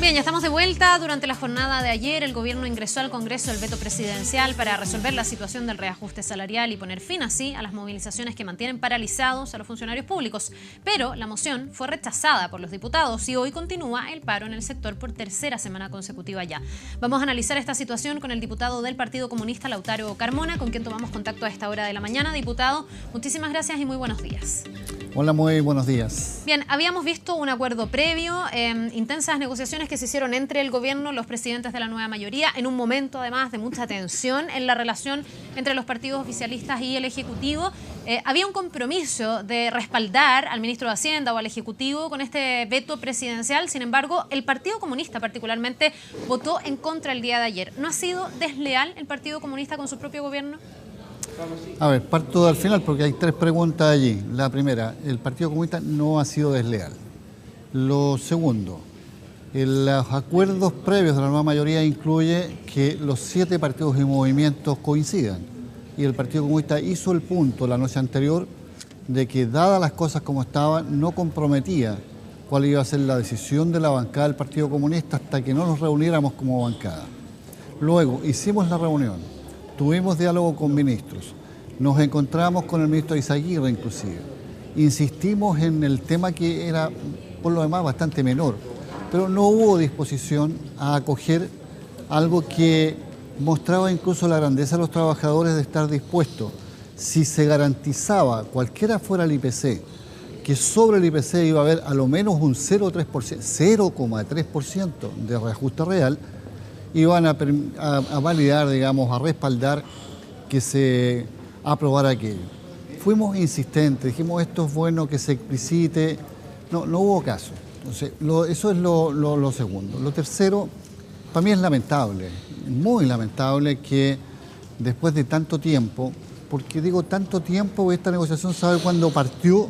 Bien, ya estamos de vuelta. Durante la jornada de ayer, el gobierno ingresó al Congreso el veto presidencial para resolver la situación del reajuste salarial y poner fin así a las movilizaciones que mantienen paralizados a los funcionarios públicos. Pero la moción fue rechazada por los diputados y hoy continúa el paro en el sector por tercera semana consecutiva ya. Vamos a analizar esta situación con el diputado del Partido Comunista, Lautaro Carmona, con quien tomamos contacto a esta hora de la mañana. Diputado, muchísimas gracias y muy buenos días. Hola, muy buenos días. Bien, habíamos visto un acuerdo previo, intensas negociaciones que se hicieron entre el gobierno, los presidentes de la nueva mayoría, en un momento además de mucha tensión en la relación entre los partidos oficialistas y el Ejecutivo. Había un compromiso de respaldar al ministro de Hacienda o al Ejecutivo con este veto presidencial. Sin embargo, el Partido Comunista particularmente votó en contra el día de ayer. ¿No ha sido desleal el Partido Comunista con su propio gobierno? A ver, parto al final porque hay tres preguntas allí. La primera, el Partido Comunista no ha sido desleal. Lo segundo, los acuerdos previos de la nueva mayoría incluye que los 7 partidos y movimientos coincidan. Y el Partido Comunista hizo el punto la noche anterior de que, dadas las cosas como estaban, no comprometía cuál iba a ser la decisión de la bancada del Partido Comunista hasta que no nos reuniéramos como bancada. Luego hicimos la reunión. Tuvimos diálogo con ministros, nos encontramos con el ministro Izaguirre inclusive, insistimos en el tema que era por lo demás bastante menor, pero no hubo disposición a acoger algo que mostraba incluso la grandeza de los trabajadores de estar dispuestos. Si se garantizaba, cualquiera fuera el IPC, que sobre el IPC iba a haber a lo menos un 0,3% de reajuste real, iban a validar, digamos, a respaldar que se aprobara aquello. Fuimos insistentes, dijimos esto es bueno que se explicite, no hubo caso. Entonces, eso es lo segundo. Lo tercero, para mí es lamentable, muy lamentable que después de tanto tiempo, porque digo tanto tiempo, esta negociación sabe cuándo partió,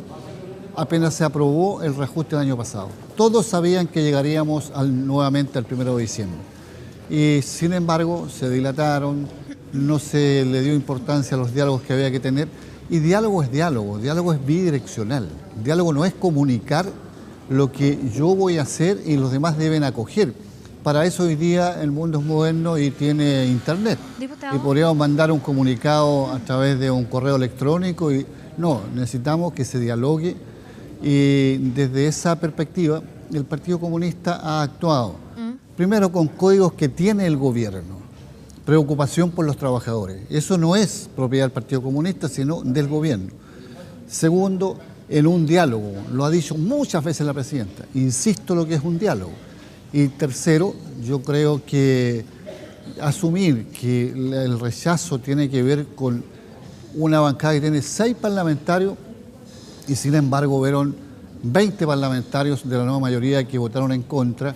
apenas se aprobó el reajuste del año pasado. Todos sabían que llegaríamos nuevamente al 1 de diciembre. Y sin embargo se dilataron, no se le dio importancia a los diálogos que había que tener. Y diálogo es bidireccional. Diálogo no es comunicar lo que yo voy a hacer y los demás deben acoger. Para eso hoy día el mundo es moderno y tiene internet. Diputado. Y podríamos mandar un comunicado a través de un correo electrónico. No, necesitamos que se dialogue. Y desde esa perspectiva el Partido Comunista ha actuado. Primero, con códigos que tiene el gobierno, preocupación por los trabajadores. Eso no es propiedad del Partido Comunista, sino del gobierno. Segundo, en un diálogo, lo ha dicho muchas veces la presidenta, insisto lo que es un diálogo. Y tercero, yo creo que asumir que el rechazo tiene que ver con una bancada que tiene 6 parlamentarios y sin embargo hubieron 20 parlamentarios de la nueva mayoría que votaron en contra,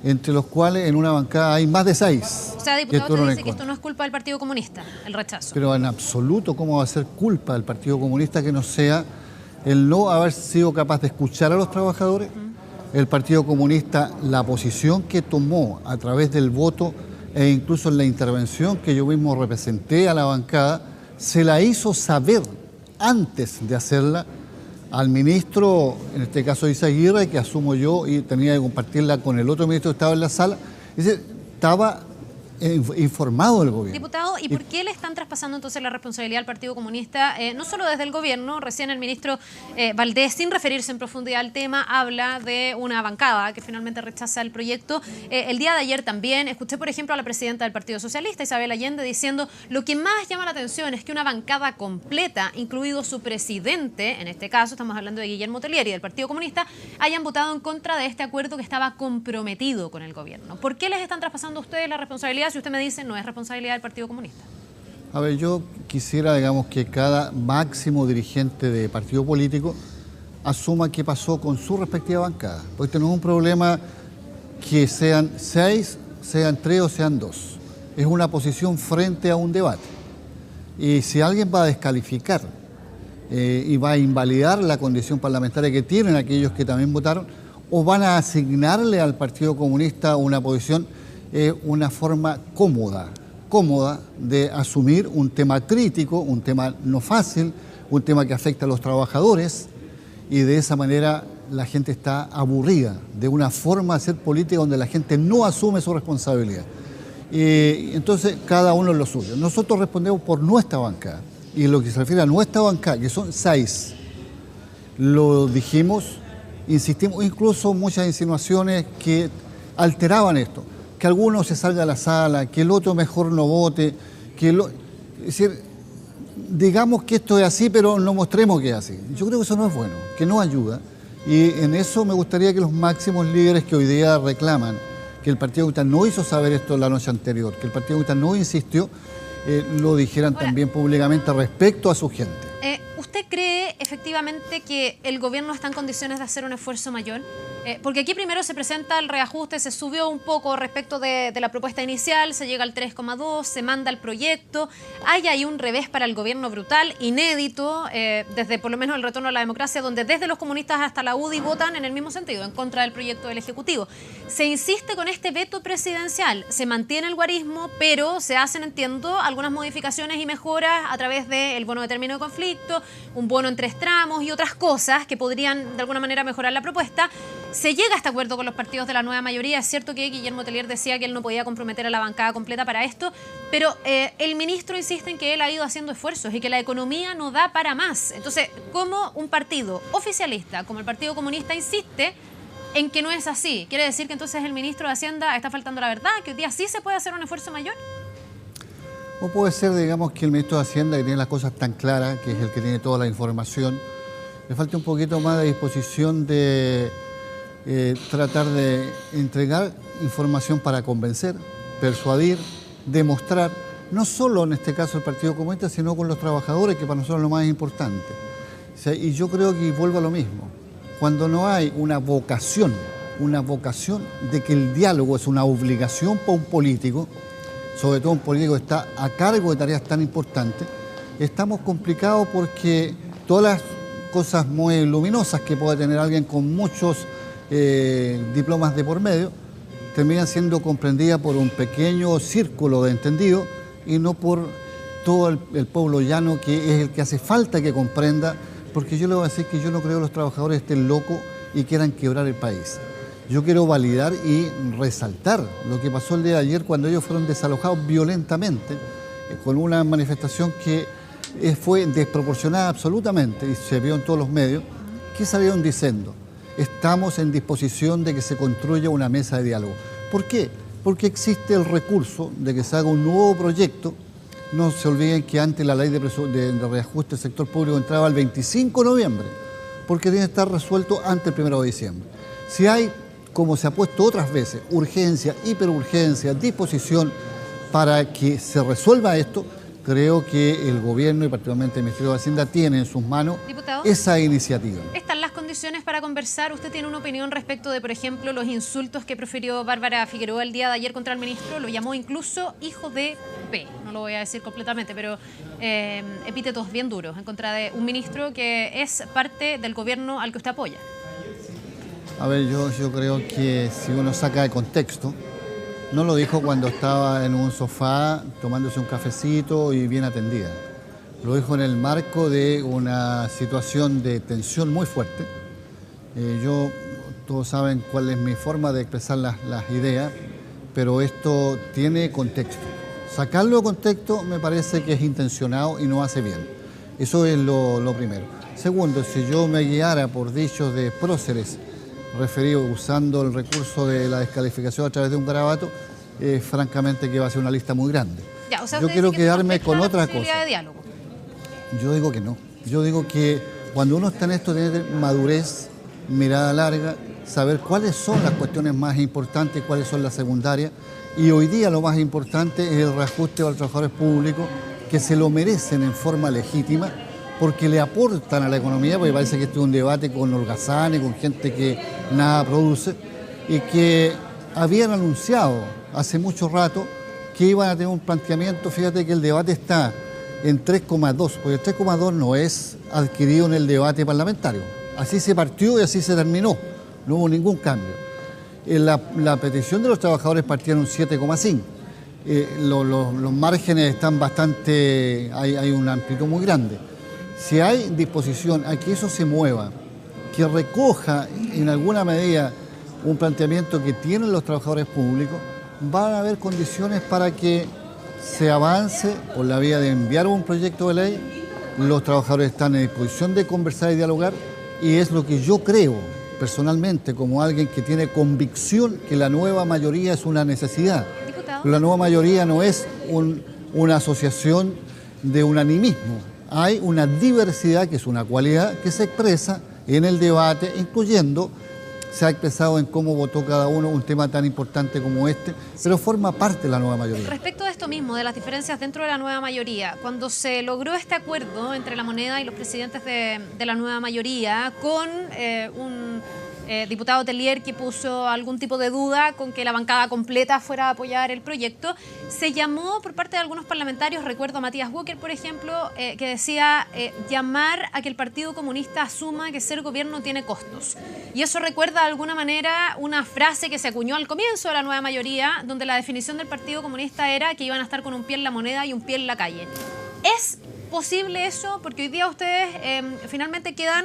entre los cuales en una bancada hay más de 6. O sea, diputado, usted dice que esto no es culpa del Partido Comunista, el rechazo. Pero en absoluto, ¿cómo va a ser culpa del Partido Comunista que no sea el no haber sido capaz de escuchar a los trabajadores? El Partido Comunista, la posición que tomó a través del voto e incluso en la intervención que yo mismo representé a la bancada, se la hizo saber antes de hacerla al ministro, en este caso Izaguirre, que asumo yo y tenía que compartirla con el otro ministro que estaba en la sala. Es decir, estaba informado del gobierno. Diputado, ¿y por qué le están traspasando entonces la responsabilidad al Partido Comunista? No solo desde el gobierno, recién el ministro Valdés, sin referirse en profundidad al tema, habla de una bancada que finalmente rechaza el proyecto. El día de ayer también escuché, por ejemplo, a la presidenta del Partido Socialista, Isabel Allende, diciendo lo que más llama la atención es que una bancada completa, incluido su presidente, en este caso estamos hablando de Guillermo Tellieri del Partido Comunista, hayan votado en contra de este acuerdo que estaba comprometido con el gobierno. ¿Por qué les están traspasando a ustedes la responsabilidad? Si usted me dice, no es responsabilidad del Partido Comunista. A ver, yo quisiera, digamos, que cada máximo dirigente de partido político asuma qué pasó con su respectiva bancada. Porque tenemos un problema que sean 6, sean 3 o sean 2. Es una posición frente a un debate. Y si alguien va a descalificar y va a invalidar la condición parlamentaria que tienen aquellos que también votaron, o van a asignarle al Partido Comunista una posición, una forma cómoda de asumir un tema crítico, un tema no fácil, un tema que afecta a los trabajadores, y de esa manera la gente está aburrida de una forma de hacer política donde la gente no asume su responsabilidad. Entonces, cada uno es lo suyo. Nosotros respondemos por nuestra bancada. Y en lo que se refiere a nuestra bancada, que son 6, lo dijimos, insistimos, incluso muchas insinuaciones que alteraban esto. Que alguno se salga a la sala, que el otro mejor no vote, es decir, digamos que esto es así, pero no mostremos que es así. Yo creo que eso no es bueno, que no ayuda. Y en eso me gustaría que los máximos líderes que hoy día reclaman que el Partido Comunista no hizo saber esto la noche anterior, que el Partido Comunista no insistió, lo dijeran también públicamente respecto a su gente. ¿Usted cree efectivamente que el gobierno está en condiciones de hacer un esfuerzo mayor? Porque aquí primero se presenta el reajuste, se subió un poco respecto de la propuesta inicial, se llega al 3,2, se manda el proyecto. Hay ahí un revés para el gobierno brutal, inédito, desde por lo menos el retorno a la democracia, donde desde los comunistas hasta la UDI votan en el mismo sentido, en contra del proyecto del Ejecutivo. Se insiste con este veto presidencial, se mantiene el guarismo, pero se hacen, entiendo, algunas modificaciones y mejoras a través del bono de término de conflicto, un bono en 3 tramos y otras cosas que podrían de alguna manera mejorar la propuesta. Se llega a este acuerdo con los partidos de la nueva mayoría. Es cierto que Guillermo Tellier decía que él no podía comprometer a la bancada completa para esto, pero el ministro insiste en que él ha ido haciendo esfuerzos y que la economía no da para más. Entonces, ¿cómo un partido oficialista como el Partido Comunista insiste en que no es así? ¿Quiere decir que entonces el ministro de Hacienda está faltando la verdad, que hoy día sí se puede hacer un esfuerzo mayor? O puede ser, digamos, que el ministro de Hacienda, que tiene las cosas tan claras, que es el que tiene toda la información, le falta un poquito más de disposición de tratar de entregar información para convencer, persuadir, demostrar, no solo en este caso el Partido Comunista, sino con los trabajadores, que para nosotros es lo más importante. O sea, y yo creo que vuelvo a lo mismo. Cuando no hay una vocación de que el diálogo es una obligación para un político, sobre todo un político que está a cargo de tareas tan importantes, estamos complicados porque todas las cosas muy luminosas que puede tener alguien con muchos diplomas de por medio terminan siendo comprendidas por un pequeño círculo de entendidos y no por todo el pueblo llano, que es el que hace falta que comprenda, porque yo le voy a decir que yo no creo que los trabajadores estén locos y quieran quebrar el país. Yo quiero validar y resaltar lo que pasó el día de ayer cuando ellos fueron desalojados violentamente con una manifestación que fue desproporcionada absolutamente y se vio en todos los medios. ¿Qué salieron diciendo? Estamos en disposición de que se construya una mesa de diálogo. ¿Por qué? Porque existe el recurso de que se haga un nuevo proyecto. No se olviden que antes la ley de reajuste del sector público entraba el 25 de noviembre, porque tiene que estar resuelto antes del 1 de diciembre. Si hay, como se ha puesto otras veces, urgencia, hiperurgencia, disposición para que se resuelva esto, creo que el gobierno y particularmente el Ministerio de Hacienda tiene en sus manos, ¿diputado?, esa iniciativa. ¿Están las condiciones para conversar? ¿Usted tiene una opinión respecto de, por ejemplo, los insultos que profirió Bárbara Figueroa el día de ayer contra el ministro? Lo llamó incluso hijo de P. No lo voy a decir completamente, pero epítetos bien duros en contra de un ministro que es parte del gobierno al que usted apoya. A ver, yo creo que si uno saca de contexto, no lo dijo cuando estaba en un sofá tomándose un cafecito y bien atendida. Lo dijo en el marco de una situación de tensión muy fuerte. Todos saben cuál es mi forma de expresar las ideas, pero esto tiene contexto. Sacarlo de contexto me parece que es intencionado y no hace bien. Eso es lo primero. Segundo, si yo me guiara por dichos de próceres, referido usando el recurso de la descalificación a través de un garabato, francamente que va a ser una lista muy grande. Ya, o sea, yo quiero quedarme con otra cosa. De diálogo. Yo digo que no. Yo digo que cuando uno está en esto, tiene que tener madurez, mirada larga, saber cuáles son las cuestiones más importantes y cuáles son las secundarias. Y hoy día lo más importante es el reajuste a los trabajadores públicos, que se lo merecen en forma legítima, porque le aportan a la economía, porque parece que este es un debate con holgazanes, con gente que nada produce, y que habían anunciado hace mucho rato que iban a tener un planteamiento. Fíjate que el debate está en 3,2, porque el 3,2 no es adquirido en el debate parlamentario. Así se partió y así se terminó, no hubo ningún cambio. La petición de los trabajadores partía en un 7,5. Los márgenes están bastante, hay una amplitud muy grande. Si hay disposición a que eso se mueva, que recoja en alguna medida un planteamiento que tienen los trabajadores públicos, van a haber condiciones para que se avance por la vía de enviar un proyecto de ley. Los trabajadores están en disposición de conversar y dialogar, y es lo que yo creo personalmente, como alguien que tiene convicción que la nueva mayoría es una necesidad. Diputado. La nueva mayoría no es una asociación de unanimismo. Hay una diversidad que es una cualidad que se expresa en el debate, incluyendo, se ha expresado en cómo votó cada uno un tema tan importante como este, pero forma parte de la nueva mayoría. Respecto de esto mismo, de las diferencias dentro de la nueva mayoría, cuando se logró este acuerdo entre La Moneda y los presidentes de la nueva mayoría, con un diputado Tellier que puso algún tipo de duda con que la bancada completa fuera a apoyar el proyecto, se llamó por parte de algunos parlamentarios, recuerdo a Matías Walker, por ejemplo, que decía llamar a que el Partido Comunista asuma que ser gobierno tiene costos. Y eso recuerda de alguna manera una frase que se acuñó al comienzo de la nueva mayoría, donde la definición del Partido Comunista era que iban a estar con un pie en la moneda y un pie en la calle. ¿Es posible eso? Porque hoy día ustedes finalmente quedan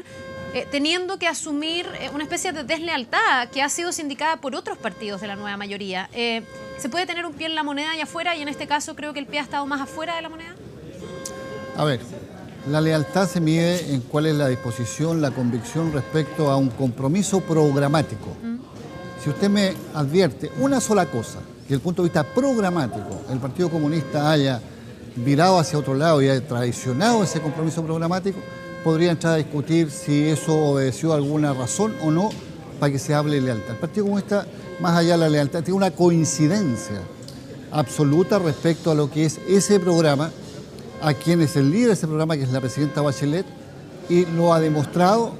teniendo que asumir una especie de deslealtad que ha sido sindicada por otros partidos de la nueva mayoría. ¿Se puede tener un pie en la moneda y afuera, y en este caso creo que el pie ha estado más afuera de la moneda? A ver, la lealtad se mide en cuál es la disposición, la convicción respecto a un compromiso programático. Si usted me advierte una sola cosa, que desde el punto de vista programático el Partido Comunista haya virado hacia otro lado y haya traicionado ese compromiso programático, podría entrar a discutir si eso obedeció a alguna razón o no para que se hable de lealtad. El Partido Comunista, más allá de la lealtad, tiene una coincidencia absoluta respecto a lo que es ese programa, a quien es el líder de ese programa, que es la presidenta Bachelet, y lo ha demostrado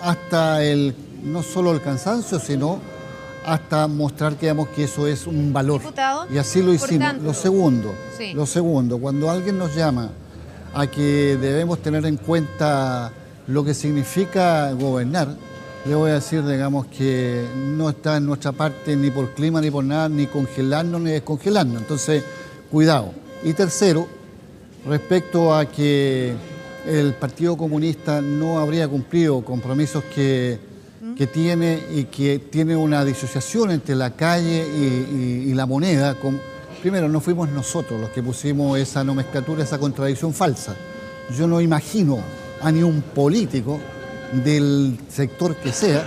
hasta no solo el cansancio, sino hasta mostrar que eso es un valor. Diputado, y así lo hicimos. tanto, Lo segundo, cuando alguien nos llama a que debemos tener en cuenta lo que significa gobernar, le voy a decir, digamos, que no está en nuestra parte ni por clima ni por nada, ni congelarnos ni descongelarnos. Entonces, cuidado. Y tercero, respecto a que el Partido Comunista no habría cumplido compromisos que tiene, y que tiene una disociación entre la calle y la moneda. Primero, no fuimos nosotros los que pusimos esa nomenclatura, esa contradicción falsa. Yo no imagino a ni un político del sector que sea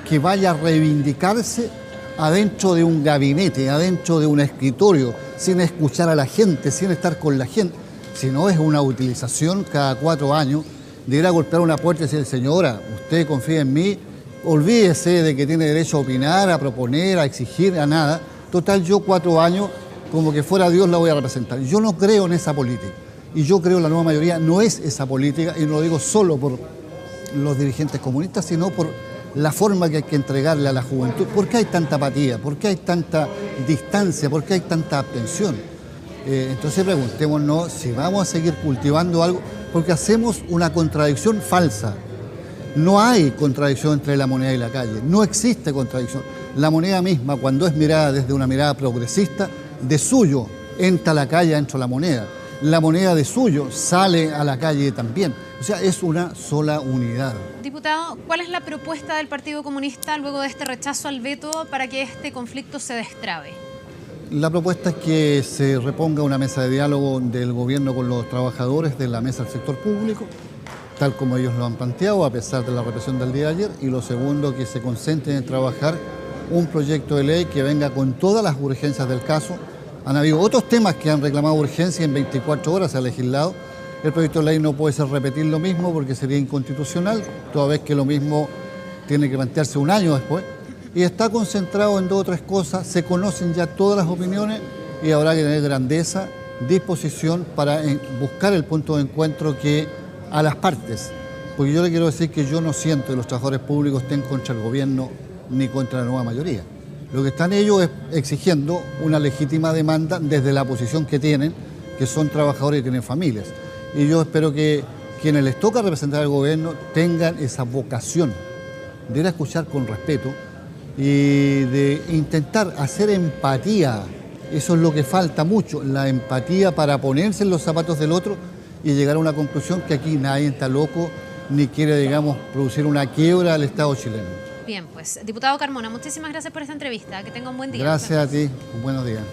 que vaya a reivindicarse adentro de un gabinete, adentro de un escritorio, sin escuchar a la gente, sin estar con la gente. Si no, es una utilización cada 4 años de ir a golpear una puerta y decir: señora, usted confía en mí, olvídese de que tiene derecho a opinar, a proponer, a exigir, a nada. Total, yo 4 años, como que fuera Dios, la voy a representar. Yo no creo en esa política. Y yo creo que la nueva mayoría no es esa política, y no lo digo solo por los dirigentes comunistas, sino por la forma que hay que entregarle a la juventud. ¿Por qué hay tanta apatía? ¿Por qué hay tanta distancia? ¿Por qué hay tanta abstención? Entonces preguntémonos si vamos a seguir cultivando algo, porque hacemos una contradicción falsa. No hay contradicción entre la moneda y la calle, no existe contradicción. La moneda misma, cuando es mirada desde una mirada progresista, de suyo entra a la calle, entra la moneda de suyo sale a la calle también. O sea, es una sola unidad. Diputado, ¿cuál es la propuesta del Partido Comunista luego de este rechazo al veto para que este conflicto se destrabe? La propuesta es que se reponga una mesa de diálogo del gobierno con los trabajadores de la mesa del sector público, tal como ellos lo han planteado, a pesar de la represión del día de ayer. Y lo segundo, que se concentren en trabajar un proyecto de ley que venga con todas las urgencias del caso. Han habido otros temas que han reclamado urgencia, en 24 horas se ha legislado. El proyecto de ley no puede ser repetir lo mismo porque sería inconstitucional, toda vez que lo mismo tiene que plantearse un año después. Y está concentrado en 2 o 3 cosas, se conocen ya todas las opiniones y habrá que tener grandeza, disposición para buscar el punto de encuentro que a las partes. Porque yo le quiero decir que yo no siento que los trabajadores públicos estén contra el gobierno ni contra la nueva mayoría. Lo que están ellos es exigiendo una legítima demanda desde la posición que tienen, que son trabajadores y tienen familias. Y yo espero que quienes les toca representar al gobierno tengan esa vocación de ir a escuchar con respeto y de intentar hacer empatía. Eso es lo que falta mucho, la empatía para ponerse en los zapatos del otro y llegar a una conclusión que aquí nadie está loco ni quiere, digamos, producir una quiebra al Estado chileno. Bien, pues, diputado Carmona, muchísimas gracias por esta entrevista. Que tenga un buen día. Gracias a ti. Buenos días.